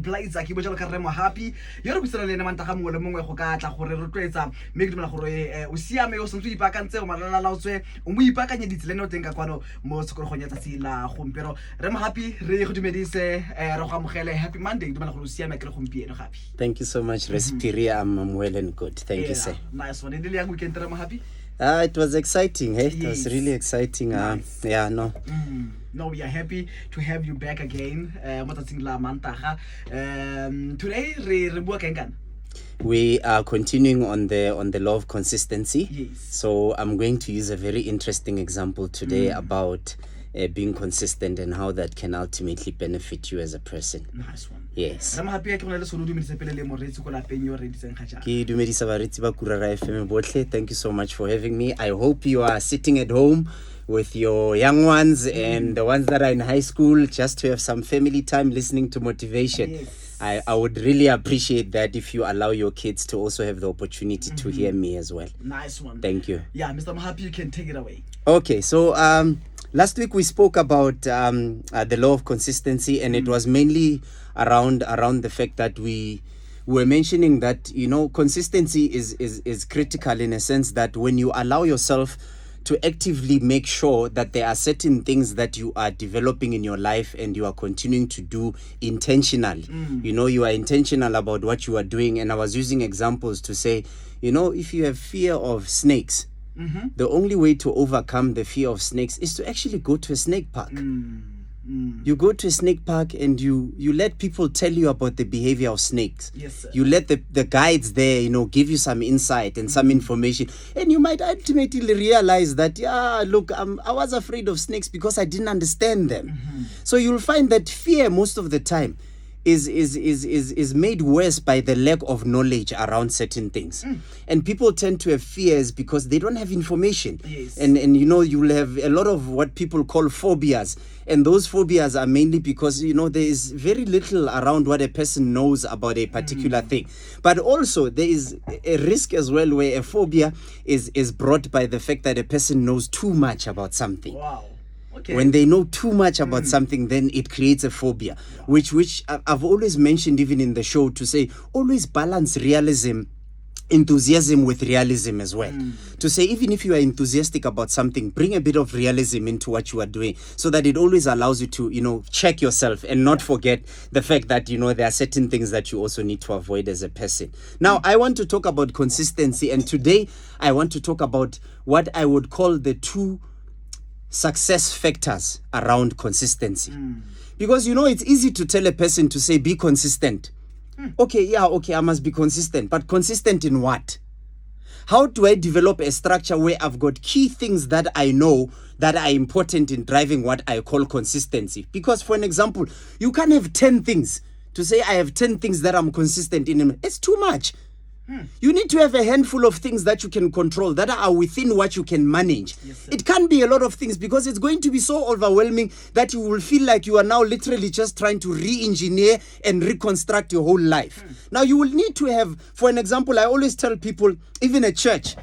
Plaitsa ke bojalo ka re mo happy yo re butsela le ene manta ga mongwe le mongwe go ka tla gore re rotloetsa mme ke dumela gore o siame o sentse ipakantse o malala la utswe o mo ipakanyeditse le no teng ka kwano mo sekologong ya tsatsi la gompero re mo happy re go dumedise re go amogele happy Monday ke dumela gore o siame ke re gompieno gape. Thank you so much Respiria. I'm well and good, thank you sir. Nice one. Ndile yang weekend re mo happy. It was exciting, hey? It was really exciting. Nice. Yeah, no. No, we are happy to have you back again. Today, we are continuing on the law of consistency. Yes. So I'm going to use a very interesting example today about being consistent and how that can ultimately benefit you as a person. Nice one. Yes. I'm happy to have you. Thank you so much for having me. I hope you are sitting at home with your young ones and the ones that are in high school, just to have some family time listening to motivation. Yes. I would really appreciate that if you allow your kids to also have the opportunity to hear me as well. Nice one. Thank you. Yeah, Mr. Mahapi, you can take it away. Okay, so last week we spoke about the law of consistency, and it was mainly around the fact that we were mentioning that, you know, consistency is critical in a sense that when you allow yourself to actively make sure that there are certain things that you are developing in your life and you are continuing to do intentionally. You know, you are intentional about what you are doing. And I was using examples to say, you know, if you have fear of snakes, the only way to overcome the fear of snakes is to actually go to a snake park. You go to a snake park and you let people tell you about the behavior of snakes. Yes, sir. You let the guides there, you know, give you some insight and some information. And you might ultimately realize that, yeah, look, I was afraid of snakes because I didn't understand them. So you'll find that fear most of the time is made worse by the lack of knowledge around certain things. And people tend to have fears because they don't have information. Yes. And you know, you'll have a lot of what people call phobias. And those phobias are mainly because, you know, there is very little around what a person knows about a particular thing. But also there is a risk as well where a phobia is brought by the fact that a person knows too much about something. Wow. Okay. When they know too much about something, then it creates a phobia, which I've always mentioned even in the show, to say always balance enthusiasm with realism as well. To say even if you are enthusiastic about something, bring a bit of realism into what you are doing so that it always allows you to, you know, check yourself and not forget the fact that, you know, there are certain things that you also need to avoid as a person. Now, I want to talk about consistency, and today I want to talk about what I would call the two success factors around consistency. Because, you know, it's easy to tell a person to say, be consistent. Okay, I must be consistent. But consistent in what? How do I develop a structure where I've got key things that I know that are important in driving what I call consistency? Because, for an example, you can't have 10 things to say I have 10 things that I'm consistent in. It's too much. You need to have a handful of things that you can control, that are within what you can manage. Yes, it can't be a lot of things because it's going to be so overwhelming that you will feel like you are now literally just trying to re-engineer and reconstruct your whole life. Now, you will need to have, for an example, I always tell people, even at church,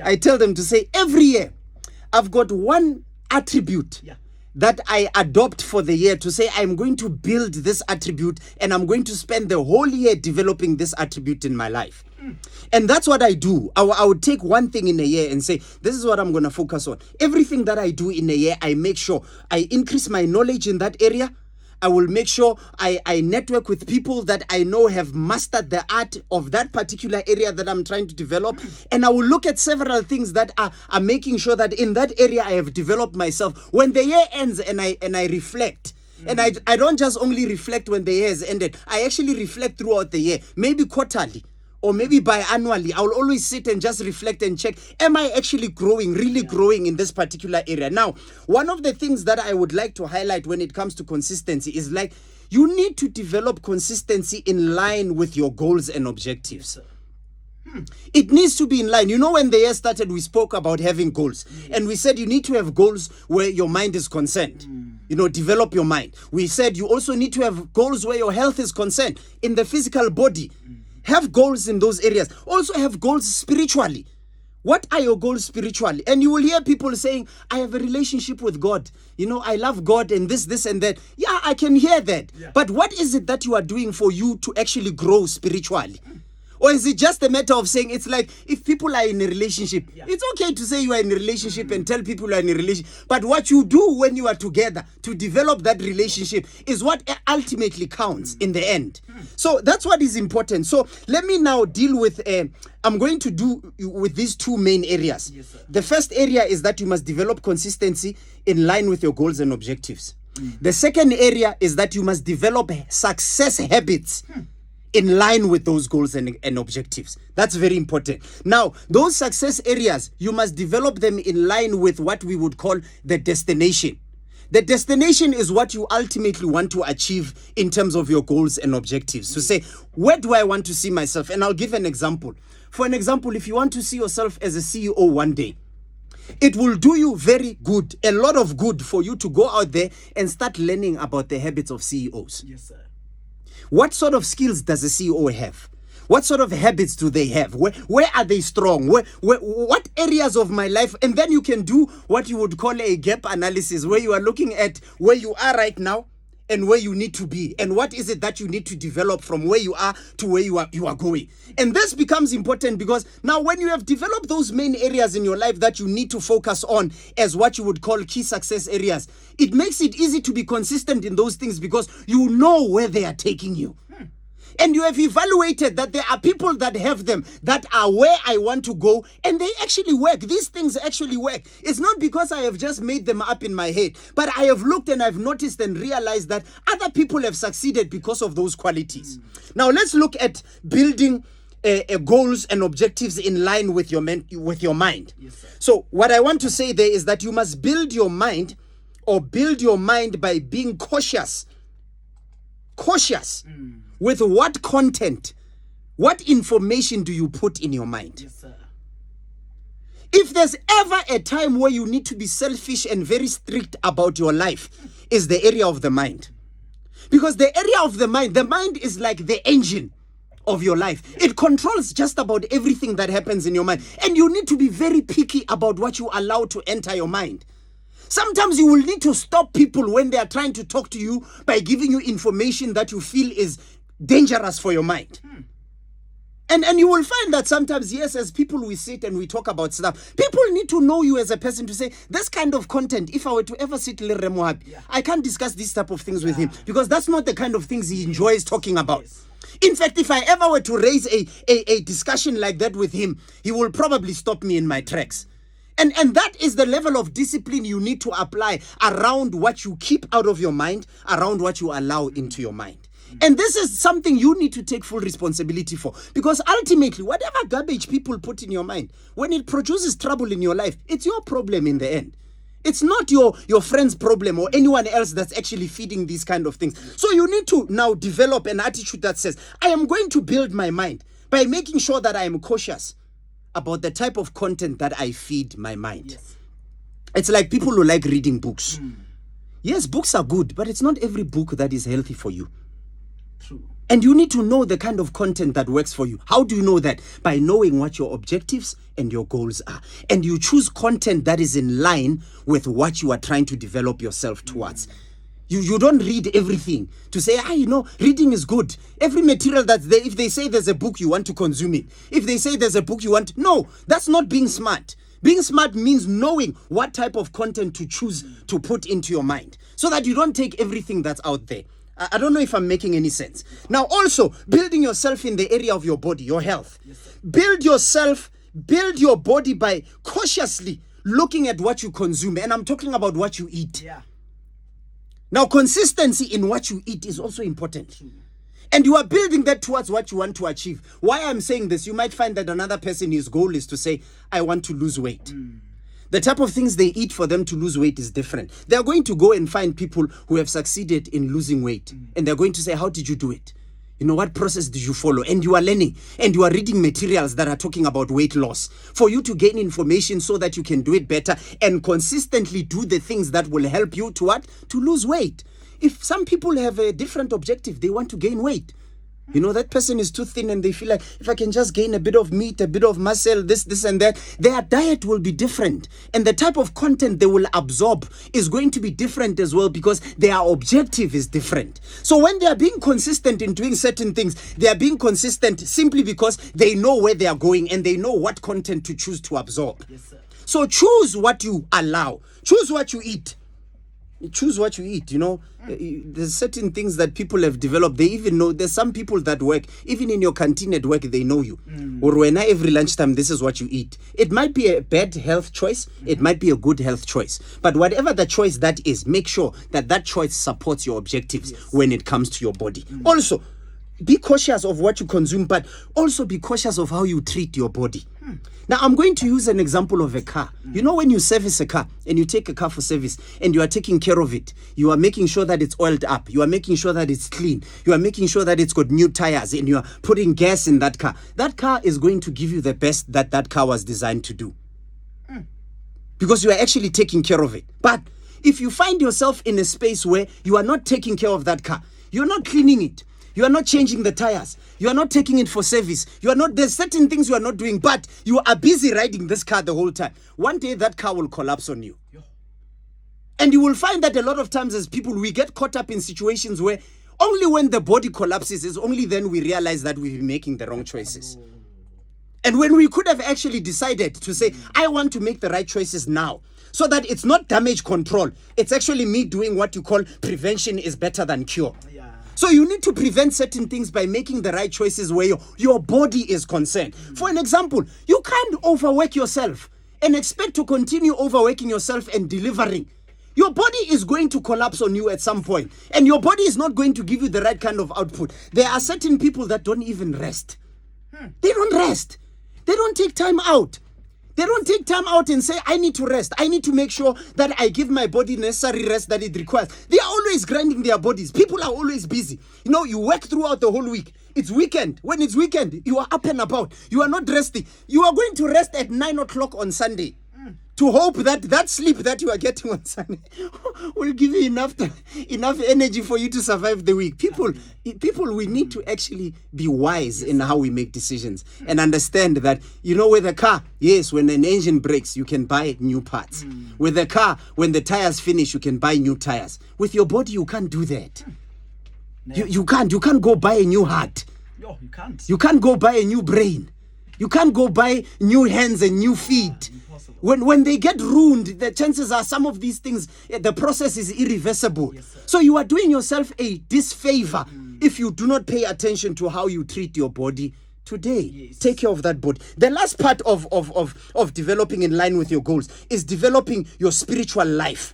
I tell them to say, every year, I've got one attribute that I adopt for the year, to say I'm going to build this attribute and I'm going to spend the whole year developing this attribute in my life. And that's what I do. I would take one thing in a year and say, this is what I'm going to focus on. Everything that I do in a year, I make sure I increase my knowledge in that area. I will make sure I network with people that I know have mastered the art of that particular area that I'm trying to develop. And I will look at several things that are making sure that in that area I have developed myself. When the year ends and I reflect, and I don't just only reflect when the year has ended, I actually reflect throughout the year, maybe quarterly, or maybe biannually. I will always sit and just reflect and check, am I actually growing, really growing in this particular area? Now, one of the things that I would like to highlight when it comes to consistency is, like, you need to develop consistency in line with your goals and objectives. It needs to be in line. You know, when the year started, we spoke about having goals. And we said you need to have goals where your mind is concerned. You know, develop your mind. We said you also need to have goals where your health is concerned, in the physical body. Have goals in those areas. Also have goals spiritually. What are your goals spiritually? And you will hear people saying, I have a relationship with God. I love God and this and that. Yeah, I can hear that. Yeah. But what is it that you are doing for you to actually grow spiritually? Or is it just a matter of saying, it's like if people are in a relationship, it's okay to say you are in a relationship and tell people you are in a relationship. But what you do when you are together to develop that relationship is what ultimately counts in the end. So that's what is important. So let me now deal with, I'm going to do with these two main areas. Yes, sir. The first area is that you must develop consistency in line with your goals and objectives. The second area is that you must develop success habits in line with those goals and objectives. That's very important. Now, those success areas, you must develop them in line with what we would call the destination. The destination is what you ultimately want to achieve in terms of your goals and objectives. So say, where do I want to see myself? And I'll give an example. For an example, if you want to see yourself as a CEO one day, it will do you very good, a lot of good for you to go out there and start learning about the habits of CEOs. Yes, sir. What sort of skills does a CEO have? What sort of habits do they have? Where are they strong? What areas of my life? And then you can do what you would call a gap analysis, where you are looking at where you are right now and where you need to be, and what is it that you need to develop from where you are to where you are going. And this becomes important because now when you have developed those main areas in your life that you need to focus on as what you would call key success areas, it makes it easy to be consistent in those things because you know where they are taking you. And you have evaluated that there are people that have them that are where I want to go, and they actually work. These things actually work. It's not because I have just made them up in my head, but I have looked and I've noticed and realized that other people have succeeded because of those qualities. Now let's look at building goals and objectives in line with your mind. Yes, sir. So what I want to say there is that you must build your mind by being cautious with what content, what information do you put in your mind? Yes, sir. If there's ever a time where you need to be selfish and very strict about your life, is the area of the mind. Because the area of the mind is like the engine of your life. It controls just about everything that happens in your mind. And you need to be very picky about what you allow to enter your mind. Sometimes you will need to stop people when they are trying to talk to you by giving you information that you feel is dangerous for your mind. And you will find that sometimes, yes, as people we sit and we talk about stuff, people need to know you as a person to say, this kind of content, if I were to ever sit with Remo, I can't discuss these type of things with him because that's not the kind of things he enjoys talking about. Yes. In fact, if I ever were to raise a discussion like that with him, he will probably stop me in my tracks. And that is the level of discipline you need to apply around what you keep out of your mind, around what you allow into your mind. And this is something you need to take full responsibility for. Because ultimately, whatever garbage people put in your mind, when it produces trouble in your life, it's your problem in the end. It's not your friend's problem or anyone else that's actually feeding these kind of things. So you need to now develop an attitude that says, I am going to build my mind by making sure that I am cautious about the type of content that I feed my mind. Yes. It's like people who like reading books. Yes, books are good, but it's not every book that is healthy for you. True. And you need to know the kind of content that works for you. How do you know that? By knowing what your objectives and your goals are. And you choose content that is in line with what you are trying to develop yourself towards. You don't read everything to say, reading is good. Every material that's there, if they say there's a book, you want to consume it. If they say there's a book you want, no, that's not being smart. Being smart means knowing what type of content to choose to put into your mind so that you don't take everything that's out there. I don't know if I'm making any sense. Now, also, building yourself in the area of your body, your health. Build your body by cautiously looking at what you consume. And I'm talking about what you eat. Yeah. Now, consistency in what you eat is also important. And you are building that towards what you want to achieve. Why I'm saying this, you might find that another person, his goal is to say, I want to lose weight. The type of things they eat for them to lose weight is different. They are going to go and find people who have succeeded in losing weight. And they're going to say, how did you do it? What process did you follow? And you are learning and you are reading materials that are talking about weight loss for you to gain information so that you can do it better and consistently do the things that will help you to what? To lose weight. If some people have a different objective, they want to gain weight. You know, that person is too thin and they feel like, if I can just gain a bit of meat, a bit of muscle, this and that, their diet will be different. And the type of content they will absorb is going to be different as well, because their objective is different. So when they are being consistent in doing certain things, they are being consistent simply because they know where they are going and they know what content to choose to absorb. Yes, sir. So choose what you allow. Choose what you eat. Choose what you eat, you know. There's certain things that people have developed. They even know. There's some people that work, even in your canteen at work, they know you. Or when every lunchtime, this is what you eat. It might be a bad health choice. It might be a good health choice. But whatever the choice that is, make sure that that choice supports your objectives when it comes to your body. Also, be cautious of what you consume, but also be cautious of how you treat your body. Now, I'm going to use an example of a car. You know, when you service a car and you take a car for service and you are taking care of it, you are making sure that it's oiled up. You are making sure that it's clean. You are making sure that it's got new tires and you are putting gas in that car. That car is going to give you the best that that car was designed to do. Because you are actually taking care of it. But if you find yourself in a space where you are not taking care of that car, you're not cleaning it, you are not changing the tires, you are not taking it for service, there's certain things you are not doing, but you are busy riding this car the whole time. One day that car will collapse on you. And you will find that a lot of times as people, we get caught up in situations where only when the body collapses is only then we realize that we've been making the wrong choices. And when we could have actually decided to say, I want to make the right choices now, so that it's not damage control, it's actually me doing what you call prevention is better than cure. So you need to prevent certain things by making the right choices where your body is concerned. For an example, you can't overwork yourself and expect to continue overworking yourself and delivering. Your body is going to collapse on you at some point, and your body is not going to give you the right kind of output. There are certain people that don't even rest. They don't rest. They don't take time out. They don't take time out and say, I need to rest. I need to make sure that I give my body necessary rest that it requires. They are always grinding their bodies. People are always busy. You know, you work throughout the whole week. It's weekend. When it's weekend, you are up and about. You are not resting. You are going to rest at 9 o'clock on Sunday to hope that that sleep that you are getting on Sunday will give you enough energy for you to survive the week. People, we need to actually be wise in how we make decisions and understand that, you know, with a car, yes, when an engine breaks, you can buy new parts. With a car, when the tires finish, you can buy new tires. With your body, you can't do that. You can't go buy a new heart. Yo, you can't. You can't go buy a new brain. You can't go buy new hands and new feet. When they get ruined, the chances are some of these things, the process is irreversible. So you are doing yourself a disfavor if you do not pay attention to how you treat your body today. Take care of that body. The last part of developing in line with your goals is developing your spiritual life.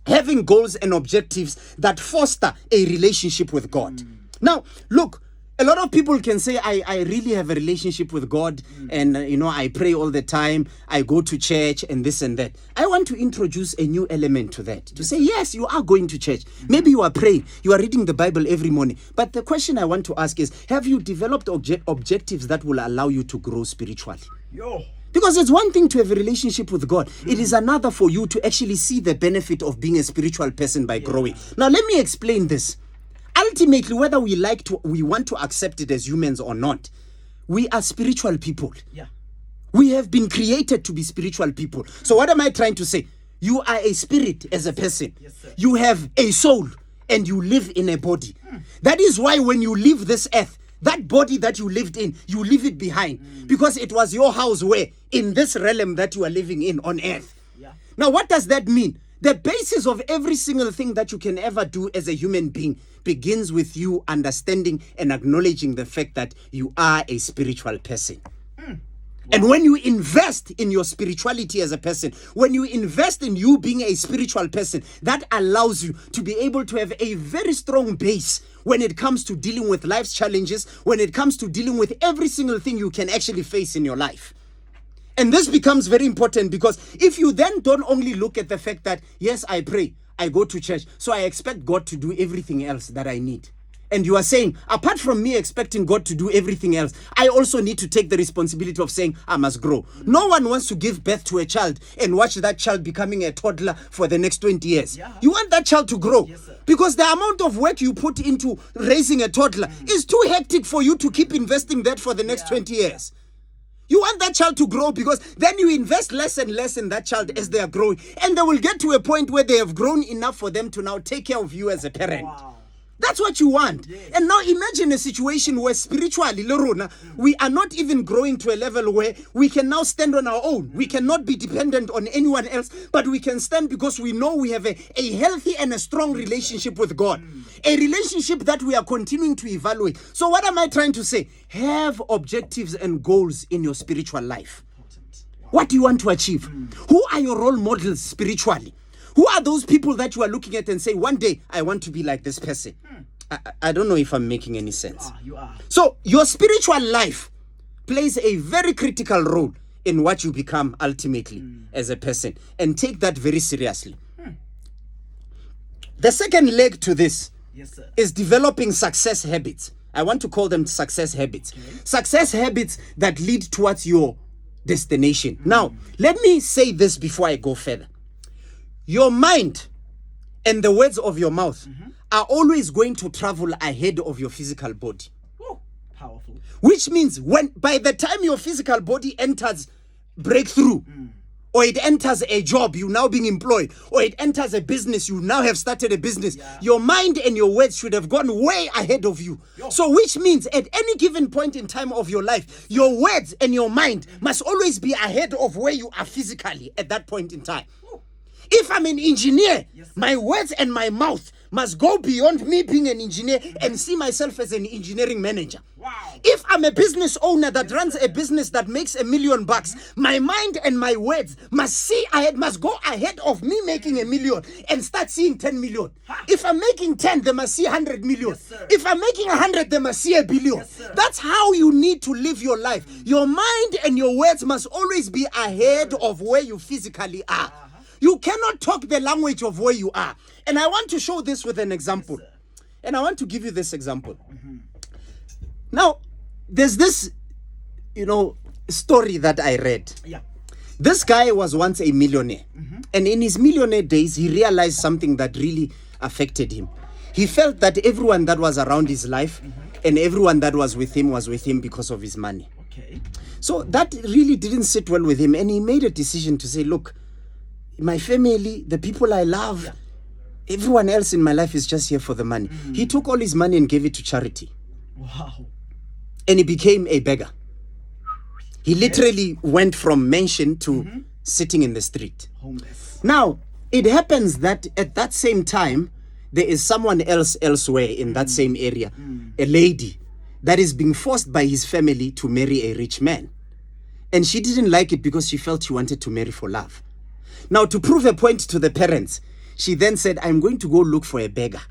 Having goals and objectives that foster a relationship with God. Now, look, a lot of people can say, I really have a relationship with God and, I pray all the time, I go to church and this and that. I want to introduce a new element to that. To say, yes, you are going to church. Maybe you are praying, you are reading the Bible every morning. But the question I want to ask is, have you developed objectives that will allow you to grow spiritually? Because it's one thing to have a relationship with God. It is another for you to actually see the benefit of being a spiritual person by growing. Now, let me explain this. Ultimately, whether we want to accept it as humans or not, we are spiritual people. We have been created to be spiritual people. So what am I trying to say? You are a spirit as a person. You have a soul and you live in a body. That is why when you leave this earth, that body that you lived in, you leave it behind. Because it was your house where, in this realm that you are living in on earth. Now, what does that mean? The basis of every single thing that you can ever do as a human being begins with you understanding and acknowledging the fact that you are a spiritual person. And when you invest in your spirituality as a person, when you invest in you being a spiritual person, that allows you to be able to have a very strong base when it comes to dealing with life's challenges, when it comes to dealing with every single thing you can actually face in your life. And this becomes very important because if you then don't only look at the fact that, yes, I pray, I go to church, so I expect God to do everything else that I need. And you are saying, apart from me expecting God to do everything else, I also need to take the responsibility of saying, I must grow. No one wants to give birth to a child and watch that child becoming a toddler for the next 20 years. You want that child to grow. Because the amount of work you put into raising a toddler is too hectic for you to keep investing that for the next 20 years. You want that child to grow because then you invest less and less in that child as they are growing. And they will get to a point where they have grown enough for them to now take care of you as a parent. Wow. That's what you want. Yes. And now imagine a situation where spiritually, Lorona, we are not even growing to a level where we can now stand on our own. We cannot be dependent on anyone else, but we can stand because we know we have a healthy and a strong relationship with God. A relationship that we are continuing to evaluate. So what am I trying to say? Have objectives and goals in your spiritual life. What do you want to achieve? Who are your role models spiritually? Who are those people that you are looking at and say, one day, I want to be like this person? I don't know if I'm making any sense. You are. So your spiritual life plays a very critical role in what you become ultimately as a person. And take that very seriously. The second leg to this is developing success habits. I want to call them success habits. Success habits that lead towards your destination. Now, let me say this before I go further. Your mind and the words of your mouth are always going to travel ahead of your physical body. Woo, powerful. Which means by the time your physical body enters breakthrough, or it enters a job, you now being employed, or it enters a business, you now have started a business, your mind and your words should have gone way ahead of you. So which means at any given point in time of your life, your words and your mind must always be ahead of where you are physically at that point in time. If I'm an engineer, my words and my mouth must go beyond me being an engineer and see myself as an engineering manager. Wow. If I'm a business owner that runs a business that makes $1 million, my mind and my words must go ahead of me making $1 million and start seeing 10 million. If I'm making 10, they must see 100 million. If I'm making 100, they must see 1 billion. That's how you need to live your life. Your mind and your words must always be ahead of where you physically are. You cannot talk the language of where you are. And I want to show this with an example. And I want to give you this example. Now, there's this, story that I read. This guy was once a millionaire. And in his millionaire days, he realized something that really affected him. He felt that everyone that was around his life and everyone that was with him because of his money. Okay. So that really didn't sit well with him. And he made a decision to say, look, my family, the people I love, everyone else in my life is just here for the money. He took all his money and gave it to charity. Wow. And he became a beggar. He literally went from mansion to sitting in the street. Homeless. Now, it happens that at that same time, there is someone else elsewhere in that same area, a lady that is being forced by his family to marry a rich man. And she didn't like it because she felt she wanted to marry for love. Now, to prove a point to the parents, she then said, I'm going to go look for a beggar.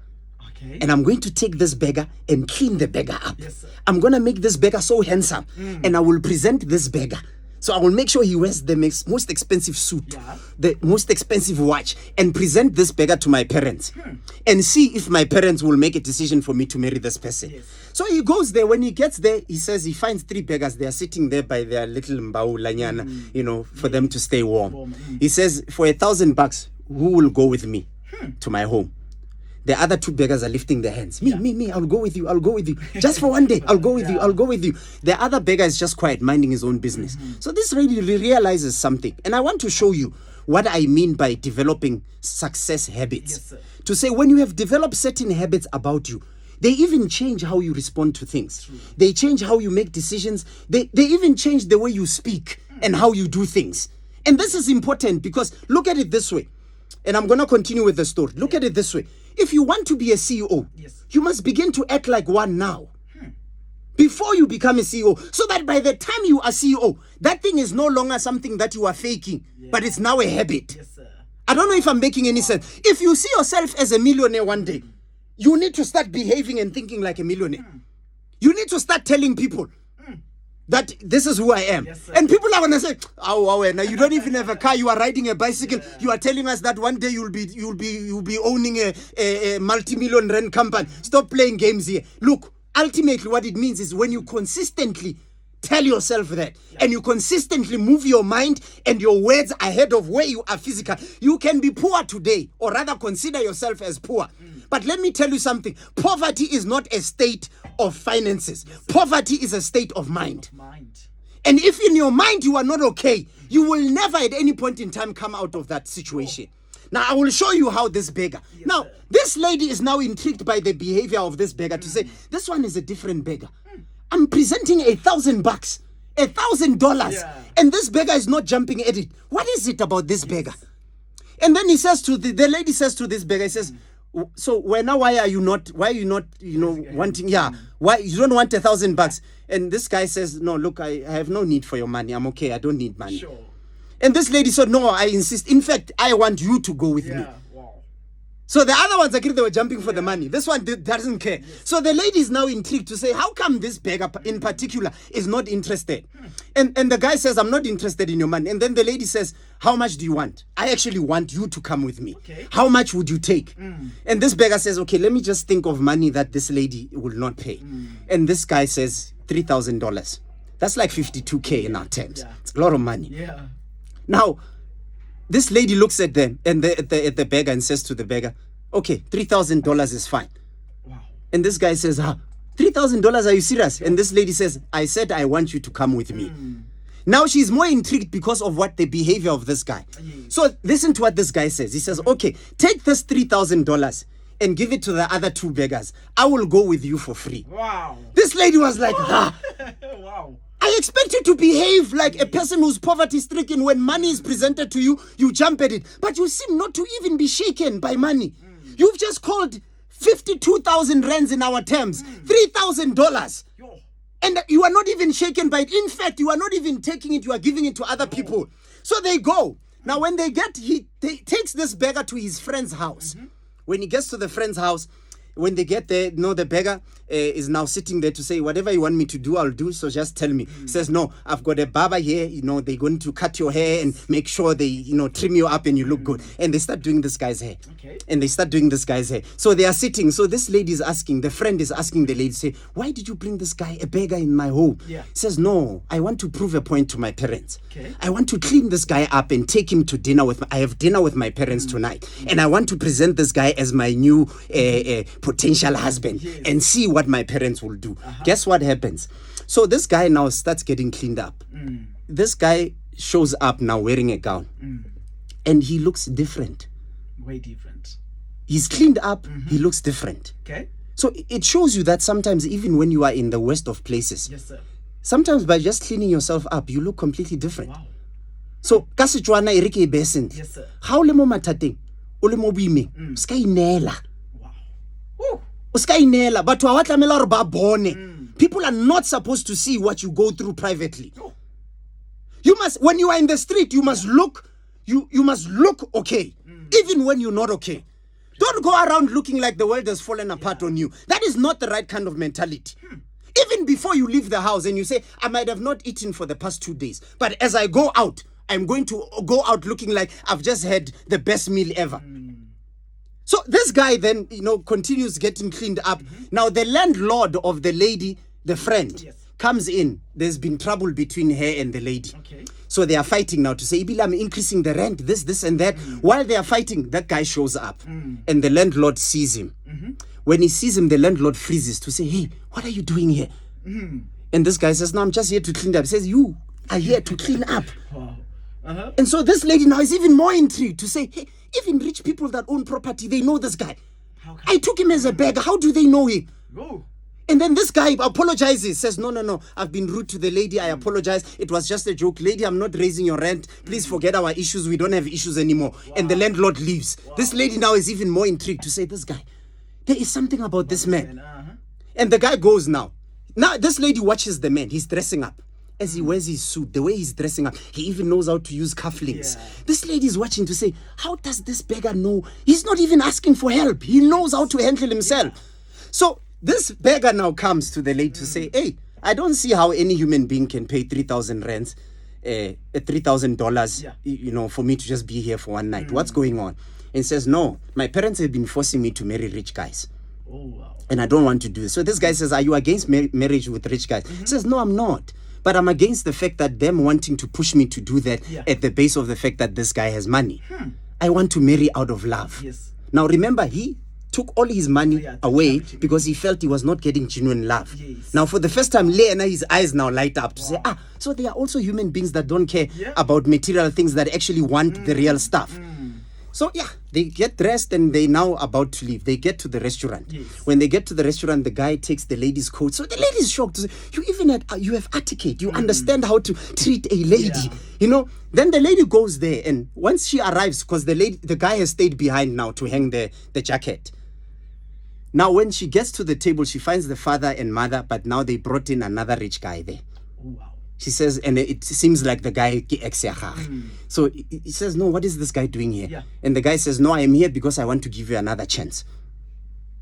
Okay. And I'm going to take this beggar and clean the beggar up. Yes, sir. I'm going to make this beggar so handsome. And I will present this beggar. So I will make sure he wears the most expensive suit, the most expensive watch, and present this beggar to my parents. And see if my parents will make a decision for me to marry this person. Yes. So he goes there. When he gets there, he says he finds 3 beggars. They are sitting there by their little mbau lanyana, for them to stay warm. He says, for $1,000, who will go with me to my home? The other 2 beggars are lifting their hands. Me, I'll go with you. Just for one day, I'll go with you. The other beggar is just quiet, minding his own business. So this really realizes something. And I want to show you what I mean by developing success habits. Yes, sir. To say when you have developed certain habits about you, they even change how you respond to things. They change how you make decisions. They even change the way you speak and how you do things. And this is important because look at it this way. And I'm going to continue with the story. Look at it this way. If you want to be a CEO, you must begin to act like one now. Before you become a CEO, so that by the time you are CEO, that thing is no longer something that you are faking, but it's now a habit. Yes, sir. I don't know if I'm making any sense. If you see yourself as a millionaire one day, you need to start behaving and thinking like a millionaire. You need to start telling people that this is who I am. Yes, and people are gonna say, oh, now you don't even have a car, you are riding a bicycle, you are telling us that one day you'll be owning a multi-million rand company. Stop playing games here. Look, ultimately what it means is when you consistently tell yourself that and you consistently move your mind and your words ahead of where you are physical, you can be poor today, or rather consider yourself as poor. But let me tell you something. Poverty is not a state of finances. Poverty is a state of mind. And if in your mind you are not okay, you will never at any point in time come out of that situation. Now, I will show you how this beggar. Now, this lady is now intrigued by the behavior of this beggar to say, this one is a different beggar. I'm presenting $1,000, $1,000, and this beggar is not jumping at it. What is it about this beggar? And then he says to the lady says to this beggar, he says, so why are you not, wanting, why you don't want $1,000? And this guy says, no, look, I have no need for your money. I'm okay. I don't need money. Sure. And this lady said, no, I insist. In fact, I want you to go with me. Wow. So the other ones, they were jumping for the money. This one doesn't care. Yes. So the lady is now intrigued to say, how come this beggar in particular is not interested? And the guy says, I'm not interested in your money. And then the lady says, how much do you want? I actually want you to come with me. Okay. How much would you take? And this beggar says, okay, let me just think of money that this lady will not pay. And this guy says, $3,000. That's like 52K in our terms. It's a lot of money. Yeah. Now, this lady looks at them and at the beggar and says to the beggar, okay, $3,000 is fine. Wow. And this guy says, $3,000, are you serious? And this lady says, I said I want you to come with me. Now she's more intrigued because of what the behavior of this guy. So listen to what this guy says. He says, okay, take this $3,000 and give it to the other two beggars. I will go with you for free. Wow. This lady was like, wow. I expect you to behave like a person who's poverty-stricken. When money is presented to you, you jump at it. But you seem not to even be shaken by money. You've just called 52,000 rands in our terms, $3,000. And you are not even shaken by it. In fact, you are not even taking it, you are giving it to other people. So they go. Now, when they takes this beggar to his friend's house. When he gets to the friend's house, when they get there, the beggar is now sitting there to say, whatever you want me to do, I'll do. So just tell me. He says, no, I've got a barber here. They're going to cut your hair and make sure they, trim you up and you look good. And they start doing this guy's hair. Okay. And they start doing this guy's hair. So they are sitting. So this lady is asking, the friend is asking the lady, say, why did you bring this guy, a beggar, in my home? Yeah. He says, no, I want to prove a point to my parents. Okay. I want to clean this guy up and take him to dinner I have dinner with my parents tonight. And I want to present this guy as my new potential husband and see what my parents will do. Guess what happens? So this guy now starts getting cleaned up. This guy shows up now wearing a gown. And he looks different. Way different. He's cleaned up. He looks different. Okay. So it shows you that sometimes even when you are in the worst of places, yes, sir, sometimes by just cleaning yourself up, you look completely different. Wow. So ka Setswana e re ke e behe sentle. Yes, sir. Ha o le mo mathateng, o le mo boimeng, ska inela. People are not supposed to see what you go through privately. You must, when you are in the street, you must look, you must look okay, even when you're not okay. Don't go around looking like the world has fallen apart on you. That is not the right kind of mentality. Even before you leave the house and you say, I might have not eaten for the past 2 days, but as I go out, I'm going to go out looking like I've just had the best meal ever. So this guy then, continues getting cleaned up. Now the landlord of the lady, the friend, comes in. There's been trouble between her and the lady. Okay. So they are fighting now to say, Ibila, I'm increasing the rent, this and that. While they are fighting, that guy shows up and the landlord sees him. When he sees him, the landlord freezes to say, hey, what are you doing here? And this guy says, no, I'm just here to clean up. He says, you are here to clean up. Wow. And so this lady now is even more intrigued to say, hey, even rich people that own property, they know this guy. I took him as a beggar. How do they know him? Oh. And then this guy apologizes, says, no, I've been rude to the lady. I apologize. It was just a joke. Lady, I'm not raising your rent. Please forget our issues. We don't have issues anymore. Wow. And the landlord leaves. Wow. This lady now is even more intrigued to say, this guy, there is something about this man. And the guy goes now. Now this lady watches the man. He's dressing up. As he wears his suit, the way he's dressing up, he even knows how to use cufflinks. Yeah. This lady is watching to say, how does this beggar know? He's not even asking for help. He knows how to handle himself. Yeah. So this beggar now comes to the lady to say, hey, I don't see how any human being can pay 3,000 rands, $3,000, for me to just be here for one night. What's going on? And says, no, my parents have been forcing me to marry rich guys. Oh, wow. And I don't want to do this. So this guy says, are you against marriage with rich guys? He says, no, I'm not. But I'm against the fact that them wanting to push me to do that at the base of the fact that this guy has money. I want to marry out of love. Yes. Now remember, he took all his money away because he felt he was not getting genuine love. Now, for the first time, his eyes now light up to say, so there are also human beings that don't care about material things, that actually want the real stuff. So they get dressed and they now about to leave. They get to the restaurant. When they get to the restaurant, the guy takes the lady's coat. So the lady is shocked. You have etiquette. You understand how to treat a lady. You know. Then the lady goes there, and once she arrives, because the guy has stayed behind now to hang the jacket. Now, when she gets to the table, she finds the father and mother, but now they brought in another rich guy there. Oh, wow. She says, and it seems like the guy So he says, no, what is this guy doing here? And the guy says, no, I am here because I want to give you another chance.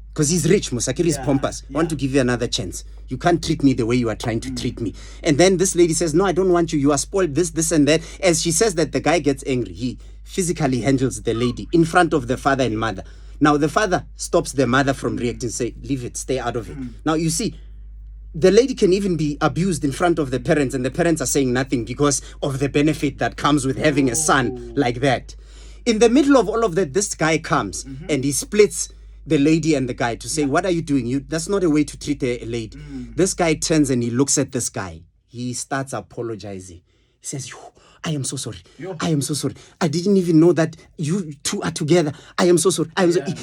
Because he's rich, Musakiri is pompous. I want to give you another chance. You can't treat me the way you are trying to treat me. And then this lady says, no, I don't want you. You are spoiled, this, and that. As she says that, the guy gets angry. He physically handles the lady in front of the father and mother. Now, the father stops the mother from reacting, say, leave it, stay out of it. Now, you see, the lady can even be abused in front of the parents, and the parents are saying nothing because of the benefit that comes with having a son like that. In the middle of all of that, this guy comes and he splits the lady and the guy to say, what are you doing? That's not a way to treat a lady. This guy turns and he looks at this guy. He starts apologizing. He says, I am so sorry. I am so sorry. I didn't even know that you two are together. I am so sorry.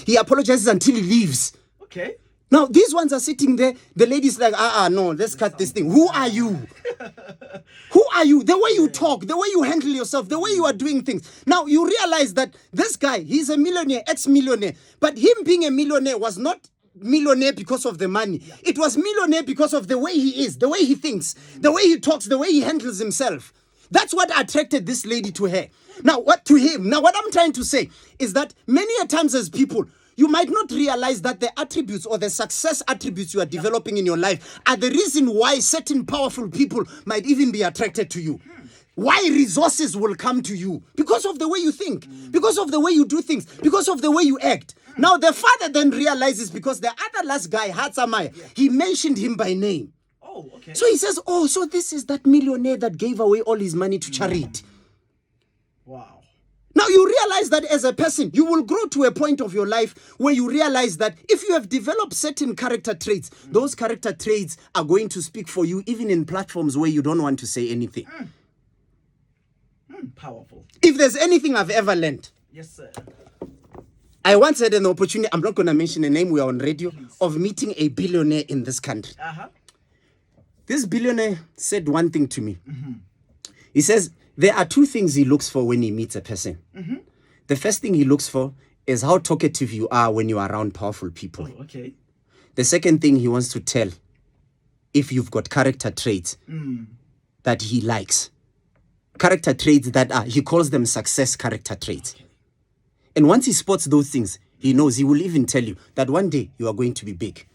He apologizes until he leaves. Okay. Now, these ones are sitting there. The lady's like, no, let's cut this thing. Who are you? Who are you? The way you talk, the way you handle yourself, the way you are doing things. Now, you realize that this guy, he's a millionaire, ex-millionaire. But him being a millionaire was not millionaire because of the money. It was millionaire because of the way he is, the way he thinks, the way he talks, the way he handles himself. That's what attracted this lady to her. Now, what I'm trying to say is that many a times as people, you might not realize that the attributes or the success attributes you are developing in your life are the reason why certain powerful people might even be attracted to you. Why resources will come to you. Because of the way you think. Because of the way you do things. Because of the way you act. Now, the father then realizes, because the other last guy, Hatsamaya, he mentioned him by name. Oh, okay. So he says, so this is that millionaire that gave away all his money to charity. Wow. Now, you realize that as a person, you will grow to a point of your life where you realize that if you have developed certain character traits, those character traits are going to speak for you even in platforms where you don't want to say anything. Powerful. If there's anything I've ever learned. Yes, sir. I once had an opportunity, I'm not going to mention a name, we are on radio, of meeting a billionaire in this country. This billionaire said one thing to me. He says, there are two things he looks for when he meets a person. The first thing he looks for is how talkative you are when you are around powerful people. Oh, okay. The second thing he wants to tell, if you've got character traits that he likes. Character traits that he calls them success character traits. Okay. And once he spots those things, he knows, he will even tell you that one day you are going to be big.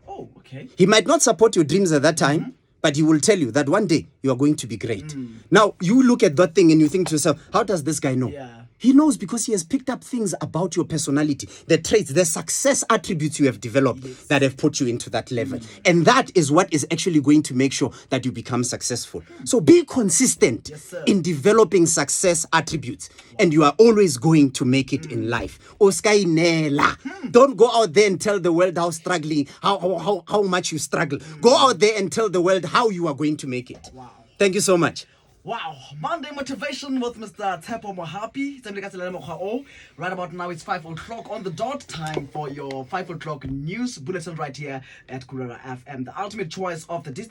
Oh, okay. He might not support your dreams at that time, but he will tell you that one day you are going to be great. Now, you look at that thing and you think to yourself, how does this guy know? He knows because he has picked up things about your personality, the traits, the success attributes you have developed that have put you into that level. And that is what is actually going to make sure that you become successful. So be consistent in developing success attributes, and you are always going to make it in life. Don't go out there and tell the world how struggling, how much you struggle. Go out there and tell the world how you are going to make it. Wow. Thank you so much. Wow, Monday Motivation with Mr. Tshepo Mohapi. Right about now, it's 5 o'clock on the dot. Time for your 5 o'clock news bulletin right here at Pillar FM, the ultimate choice of the district.